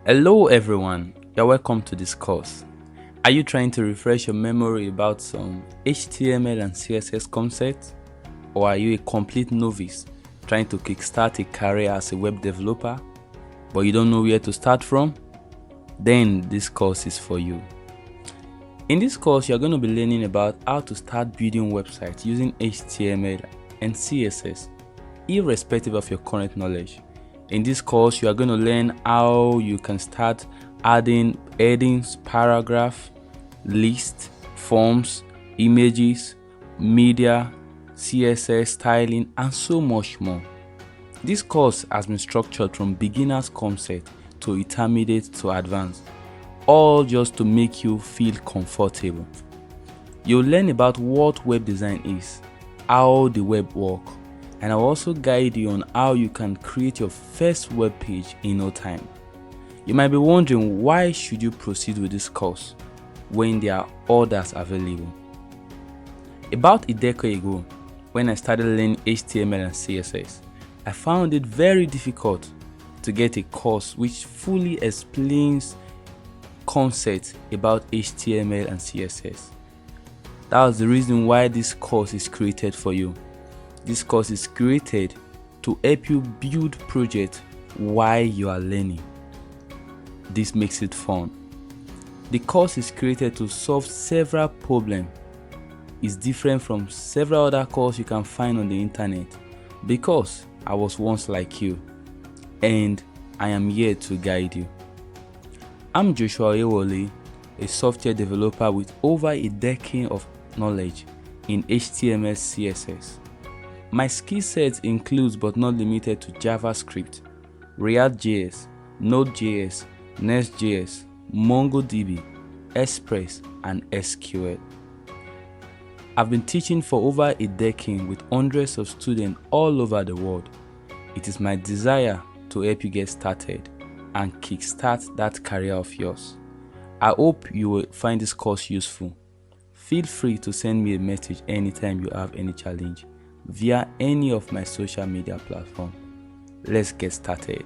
Hello everyone, you're welcome to this course. Are you trying to refresh your memory about some HTML and CSS concepts? Or are you a complete novice trying to kickstart a career as a web developer, but you don't know where to start from? Then this course is for you. In this course, you're going to be learning about how to start building websites using HTML and CSS, irrespective of your current knowledge. In this course, you are going to learn how you can start adding headings, paragraph, lists, forms, images, media, CSS styling, and so much more. This course has been structured from beginner's concept to intermediate to advanced, all just to make you feel comfortable. You'll learn about what web design is, how the web works, and I'll also guide you on how you can create your first web page in no time. You might be wondering, why should you proceed with this course when there are others available? About a decade ago, when I started learning HTML and CSS, I found it very difficult to get a course which fully explains concepts about HTML and CSS. That was the reason why this course is created for you. This course is created to help you build projects while you are learning. This makes it fun. The course is created to solve several problems. It's different from several other courses you can find on the internet because I was once like you, and I am here to guide you. I'm Joshua Ewole, a software developer with over a decade of knowledge in HTML CSS. My skill set includes but not limited to JavaScript, React.js, Node.js, Next.js, MongoDB, Express, and SQL. I've been teaching for over a decade with hundreds of students all over the world. It is my desire to help you get started and kickstart that career of yours. I hope you will find this course useful. Feel free to send me a message anytime you have any challenge via any of my social media platforms. Let's get started.